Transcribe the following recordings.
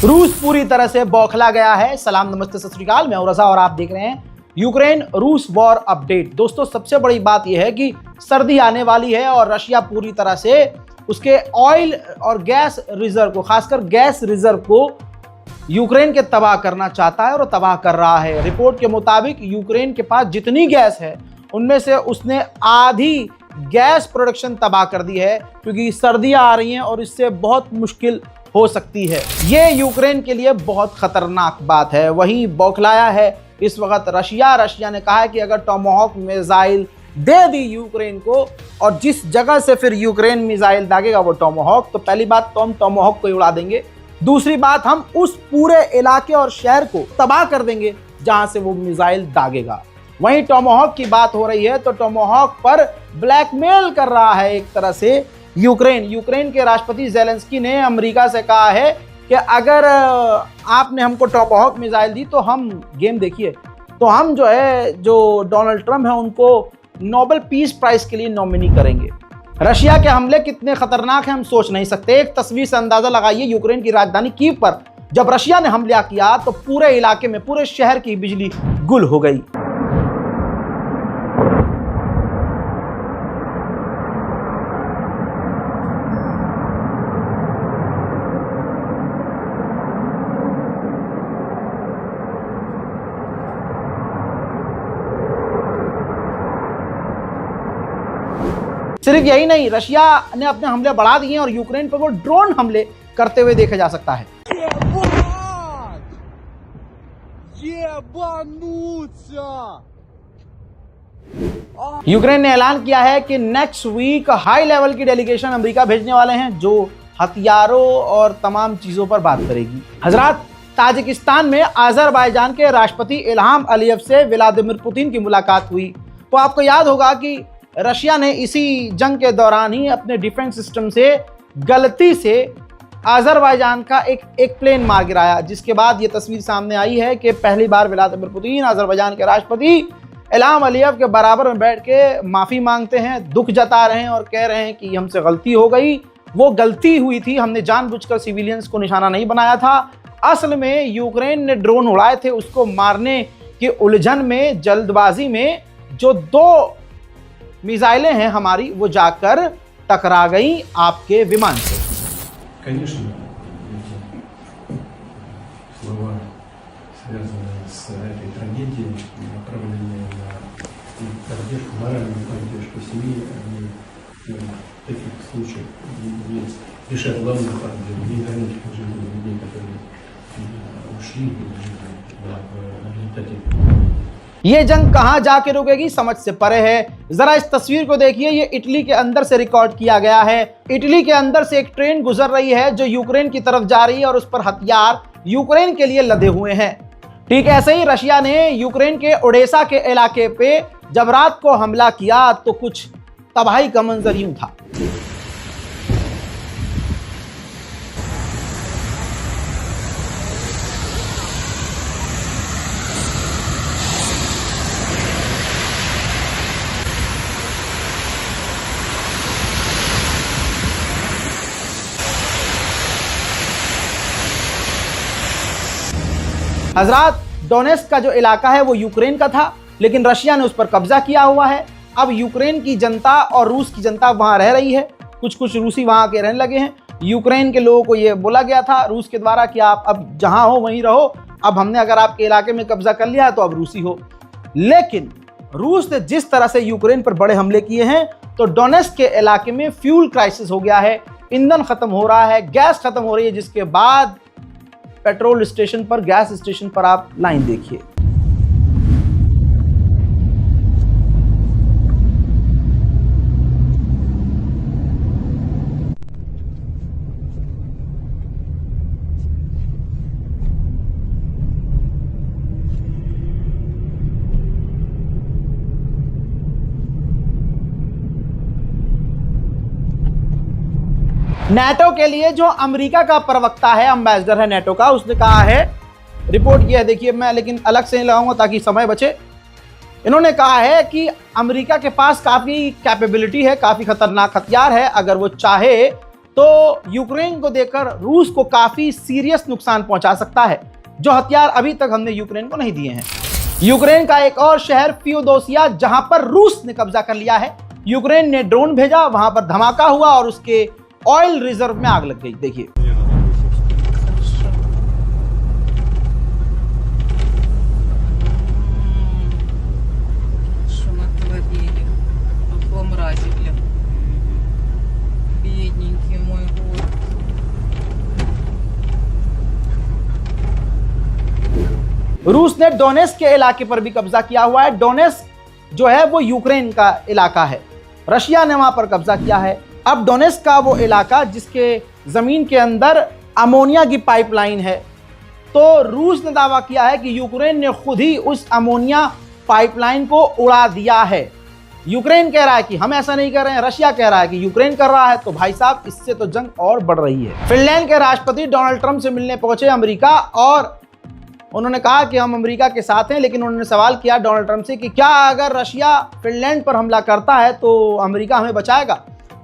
रूस पूरी तरह से बौखला गया है। सलाम नमस्ते सत श्री अकाल, मैं हूं रजा और आप देख रहे हैं यूक्रेन रूस वॉर अपडेट। दोस्तों, सबसे बड़ी बात यह है कि सर्दी आने वाली है और रशिया पूरी तरह से उसके ऑयल और गैस रिजर्व को, खासकर गैस रिजर्व को यूक्रेन के तबाह करना चाहता है और तबाह कर रहा है। रिपोर्ट के मुताबिक यूक्रेन के पास जितनी गैस है उनमें से उसने आधी गैस प्रोडक्शन तबाह कर दी है, क्योंकि सर्दियां आ रही हैं और इससे बहुत मुश्किल हो सकती है। ये यूक्रेन के लिए बहुत खतरनाक बात है। वहीं बौखलाया है इस वक्त रशिया ने कहा है कि अगर टोमाहॉक मिसाइल दे दी यूक्रेन को और जिस जगह से फिर यूक्रेन मिसाइल दागेगा वो टोमाहॉक, तो पहली बात तो हम टोमाहॉक को ही उड़ा देंगे, दूसरी बात हम उस पूरे इलाके और शहर को तबाह कर देंगे जहां से वो मिसाइल दागेगा। वहीं टोमाहॉक की बात हो रही है तो टोमाहॉक पर ब्लैकमेल कर रहा है एक तरह से यूक्रेन के राष्ट्रपति ज़ेलेंस्की ने अमेरिका से कहा है कि अगर आपने हमको टोमाहॉक मिसाइल दी तो हम गेम देखिए, तो हम जो डोनाल्ड ट्रम्प है उनको नोबेल पीस प्राइज के लिए नॉमिनी करेंगे। रशिया के हमले कितने खतरनाक हैं हम सोच नहीं सकते। एक तस्वीर से अंदाजा लगाइए, यूक्रेन की राजधानी कीव पर जब रशिया ने हमला किया तो पूरे इलाके में, पूरे शहर की बिजली गुल हो गई। सिर्फ यही नहीं, रशिया ने अपने हमले बढ़ा दिए और यूक्रेन पर वो ड्रोन हमले करते हुए देखा जा सकता है। यूक्रेन ने ऐलान किया है कि नेक्स्ट वीक हाई लेवल की डेलीगेशन अमेरिका भेजने वाले हैं जो हथियारों और तमाम चीजों पर बात करेगी। हजरात, ताजिकिस्तान में अजरबैजान के राष्ट्रपति इल्हाम अलीयव से व्लादिमीर पुतिन की मुलाकात हुई। तो आपको याद होगा कि रशिया ने इसी जंग के दौरान ही अपने डिफेंस सिस्टम से गलती से अजरबैजान का एक प्लेन मार गिराया, जिसके बाद ये तस्वीर सामने आई है कि पहली बार व्लादिमीर पुतिन अजरबैजान के राष्ट्रपति इल्हाम अलीयव के बराबर में बैठ के माफ़ी मांगते हैं, दुख जता रहे हैं और कह रहे हैं कि हमसे गलती हो गई, वो गलती हुई थी, हमने जानबूझकर सिविलियंस को निशाना नहीं बनाया था। असल में यूक्रेन ने ड्रोन उड़ाए थे, उसको मारने की उलझन में, जल्दबाजी में जो दो मिसाइलें हैं हमारी वो जाकर टकरा गई आपके विमान से। Конечно, слова, связанные с этой трагедией, направленные на поддержку, моральную поддержку семьи, они в таких случаях решают главную проблему, не вернуть к жизни людей, которые ушли в результате। ये जंग कहां जाके रुकेगी समझ से परे है। जरा इस तस्वीर को देखिए, ये इटली के अंदर से रिकॉर्ड किया गया है। इटली के अंदर से एक ट्रेन गुजर रही है जो यूक्रेन की तरफ जा रही है और उस पर हथियार यूक्रेन के लिए लदे हुए हैं। ठीक ऐसे ही रशिया ने यूक्रेन के ओडेसा के इलाके पे जब रात को हमला किया तो कुछ तबाही का मंजर यूं था। हजरात, डोनेस्क का जो इलाका है वो यूक्रेन का था, लेकिन रशिया ने उस पर कब्जा किया हुआ है। अब यूक्रेन की जनता और रूस की जनता वहां रह रही है, कुछ रूसी वहां के रहने लगे हैं। यूक्रेन के लोगों को ये बोला गया था रूस के द्वारा कि आप अब जहां हो वहीं रहो, अब हमने अगर आपके इलाके में कब्जा कर लिया है तो अब रूसी हो। लेकिन रूस ने जिस तरह से यूक्रेन पर बड़े हमले किए हैं तो डोनेस्क के इलाके में फ्यूल क्राइसिस हो गया है, ईंधन खत्म हो रहा है, गैस खत्म हो रही है, जिसके बाद पेट्रोल स्टेशन पर, गैस स्टेशन पर आप लाइन देखिए। नेटो के लिए जो अमेरिका का प्रवक्ता है, एम्बेसडर है नेटो का, उसने कहा है, रिपोर्ट ये है, देखिए मैं लेकिन अलग से नहीं लगाऊंगा ताकि समय बचे। इन्होंने कहा है कि अमेरिका के पास काफ़ी कैपेबिलिटी है, काफ़ी खतरनाक हथियार है, अगर वो चाहे तो यूक्रेन को देकर रूस को काफी सीरियस नुकसान पहुंचा सकता है, जो हथियार अभी तक हमने यूक्रेन को नहीं दिए हैं। यूक्रेन का एक और शहर फियोदोसिया, जहां पर रूस ने कब्जा कर लिया है, यूक्रेन ने ड्रोन भेजा, वहां पर धमाका हुआ और उसके ऑयल रिजर्व में आग लग गई। देखिए रूस ने डोनेस्क के इलाके पर भी कब्जा किया हुआ है। डोनेस्क जो है वो यूक्रेन का इलाका है, रशिया ने वहां पर कब्जा किया है। अब डोनेस्क का वो इलाका जिसके जमीन के अंदर अमोनिया की पाइपलाइन है, तो रूस ने दावा किया है कि यूक्रेन ने खुद ही उस अमोनिया पाइपलाइन को उड़ा दिया है। यूक्रेन कह रहा है कि हम ऐसा नहीं कर रहे हैं, रशिया कह रहा है कि यूक्रेन कर रहा है। तो भाई साहब, इससे तो जंग और बढ़ रही है। फिनलैंड के राष्ट्रपति डोनाल्ड ट्रंप से मिलने पहुंचे अमेरिका, और उन्होंने कहा कि हम अमेरिका के साथ हैं, लेकिन उन्होंने सवाल किया डोनाल्ड ट्रंप से कि क्या अगर रशिया फिनलैंड पर हमला करता है तो अमेरिका हमें बचाएगा।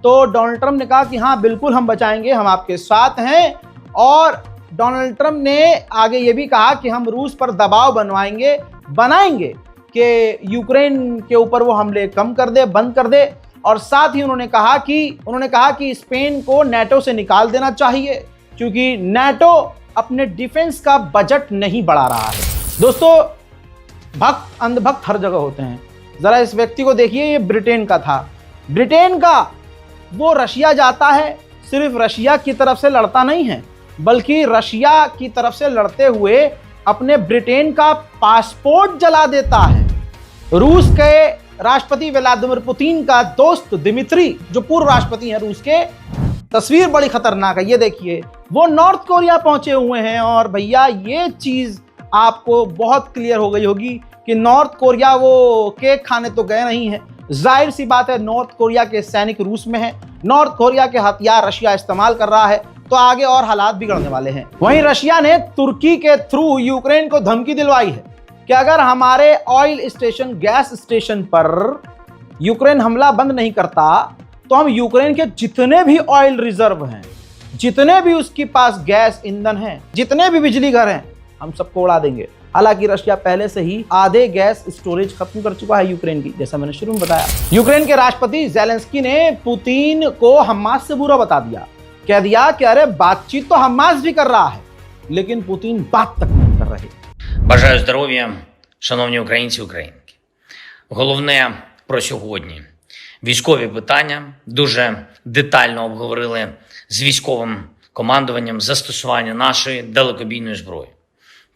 तो डोनाल्ड ट्रंप ने कहा कि हाँ बिल्कुल हम बचाएंगे, हम आपके साथ हैं। और डोनाल्ड ट्रंप ने आगे ये भी कहा कि हम रूस पर दबाव बनाएंगे कि यूक्रेन के ऊपर वो हमले कम कर दे, बंद कर दे। और साथ ही उन्होंने कहा कि स्पेन को नाटो से निकाल देना चाहिए, क्योंकि नाटो अपने डिफेंस का बजट नहीं बढ़ा रहा है। दोस्तों, भक्त अंधभक्त हर जगह होते हैं। जरा इस व्यक्ति को देखिए, ये ब्रिटेन का था। ब्रिटेन का वो रशिया जाता है, सिर्फ रशिया की तरफ से लड़ता नहीं है, बल्कि रशिया की तरफ से लड़ते हुए अपने ब्रिटेन का पासपोर्ट जला देता है। रूस के राष्ट्रपति व्लादिमीर पुतिन का दोस्त दिमित्री, जो पूर्व राष्ट्रपति हैं रूस के, तस्वीर बड़ी खतरनाक है। ये देखिए, वो नॉर्थ कोरिया पहुंचे हुए हैं। और भैया ये चीज आपको बहुत क्लियर हो गई होगी कि नॉर्थ कोरिया वो केक खाने तो गए नहीं है। जाहिर सी बात है, नॉर्थ कोरिया के सैनिक रूस में हैं, नॉर्थ कोरिया के हथियार रशिया इस्तेमाल कर रहा है, तो आगे और हालात बिगड़ने वाले हैं। वहीं रशिया ने तुर्की के थ्रू यूक्रेन को धमकी दिलवाई है कि अगर हमारे ऑयल स्टेशन, गैस स्टेशन पर यूक्रेन हमला बंद नहीं करता तो हम यूक्रेन के जितने भी ऑयल रिजर्व हैं, जितने भी उसके पास गैस ईंधन हैं, जितने भी बिजली घर हैं, हम सबको उड़ा देंगे। हालांकि रशिया पहले से ही आधे गैस स्टोरेज खत्म कर चुका है यूक्रेन की, जैसा मैंने शुरू में बताया। यूक्रेन के राष्ट्रपति ज़ेलेंस्की ने पुतिन को हमास से बुरा बता दिया, कह दिया कि अरे बातचीत तो हमास भी कर रहा है, लेकिन पुतिन बात तक नहीं कर रहे। Бажаю здоров'я, шановні українці, українки. Головне про сьогодні. Військові питання. Дуже детально обговорили з військовим командуванням застосування нашої далекобійної зброї.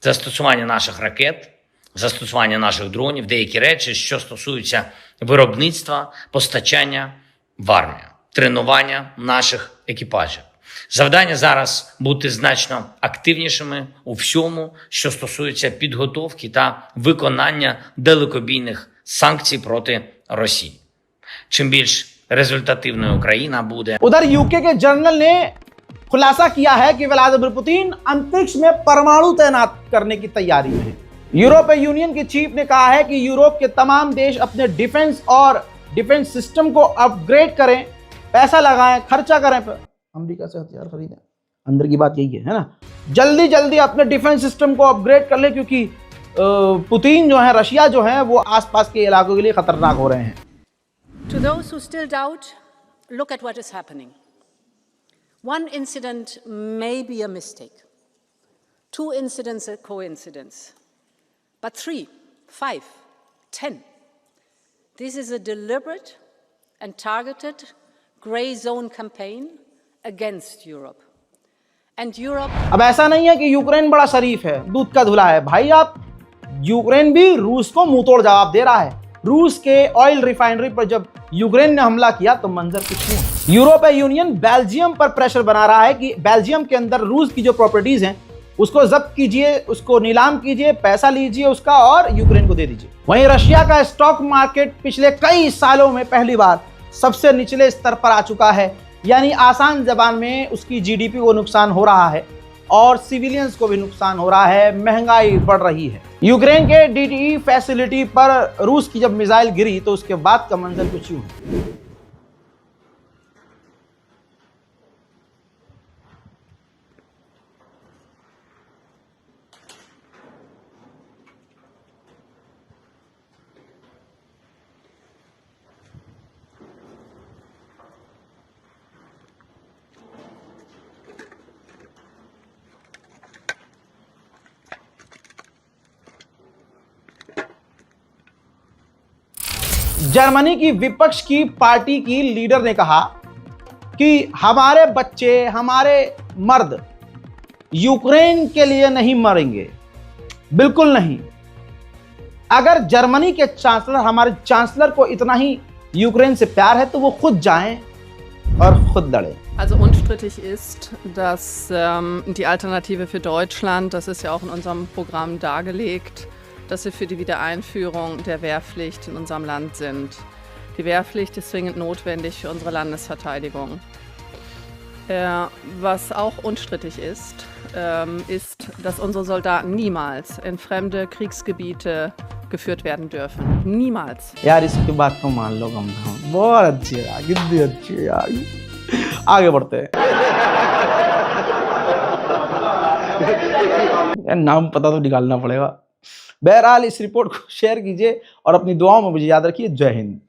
Застосування наших ракет, застосування наших дронів, деякі речі, що стосуються виробництва, постачання в армію, тренування наших екіпажів. Завдання зараз бути значно активнішими у всьому, що стосується підготовки та виконання далекобійних санкцій проти Росії. Чим більш результативною Україна буде. उधर यूके के जनरल ने खुलासा किया है कि व्लादिमीर पुतिन अंतरिक्ष में परमाणु तैनात करने की तैयारी में है। यूरोपीय यूनियन के चीफ ने कहा है कि यूरोप के तमाम देश अपने डिफेंस सिस्टम को अपग्रेड करें, पैसा लगाएं, खर्चा करें, अमेरिका से हथियार खरीदें। अंदर की बात यही है ना, जल्दी जल्दी अपने डिफेंस सिस्टम को अपग्रेड कर ले, क्योंकि पुतिन जो है, रशिया जो है, वो आसपास के इलाकों के लिए खतरनाक हो रहे हैं। To those who still doubt, look at what is happening. One incident may be a mistake. 2 incidents a coincidence. But 3, 5, 10. This is a deliberate and targeted grey zone campaign against Europe. And Europe... अब ऐसा नहीं है कि Ukraine बड़ा शरीफ है, दूध का धुला है। भाई आप, यूक्रेन भी रूस को मुंह तोड़ जवाब दे रहा है। रूस के ऑयल रिफाइनरी पर जब यूक्रेन ने हमला किया तो मंजर कुछ नहीं। यूरोपीय यूनियन बेल्जियम पर प्रेशर बना रहा है कि बेल्जियम के अंदर रूस की जो प्रॉपर्टीज हैं उसको जब्त कीजिए, उसको नीलाम कीजिए, पैसा लीजिए उसका और यूक्रेन को दे दीजिए। वहीं रशिया का स्टॉक मार्केट पिछले कई सालों में पहली बार सबसे निचले स्तर पर आ चुका है, यानी आसान जबान में उसकी जीडीपी को नुकसान हो रहा है और सिविलियंस को भी नुकसान हो रहा है, महंगाई बढ़ रही है। यूक्रेन के डीटीई फैसिलिटी पर रूस की जब मिसाइल गिरी तो उसके बाद का मंजर कुछ यूं है। जर्मनी की विपक्ष की पार्टी की लीडर ने कहा कि हमारे बच्चे, हमारे मर्द यूक्रेन के लिए नहीं मरेंगे, बिल्कुल नहीं। अगर जर्मनी के चांसलर, हमारे चांसलर को इतना ही यूक्रेन से प्यार है तो वो खुद जाएं और खुद लड़ें। Also unstrittig ist, dass die Alternative für Deutschland, das ist ja auch in unserem Programm dargelegt, dass wir für die Wiedereinführung der Wehrpflicht in unserem Land sind. Die Wehrpflicht ist zwingend notwendig für unsere Landesverteidigung. Was auch unstrittig ist, ist, dass unsere Soldaten niemals in fremde Kriegsgebiete geführt werden dürfen. Niemals. यार इसकी बात को मान लो कम से कम। बहुत अच्छी है यार, कितनी अच्छी है यार। आगे बढ़ते हैं। यार नाम पता तो निकालना पड़ेगा। बहरहाल इस रिपोर्ट को शेयर कीजिए और अपनी दुआओं में मुझे याद रखिए। जय हिंद।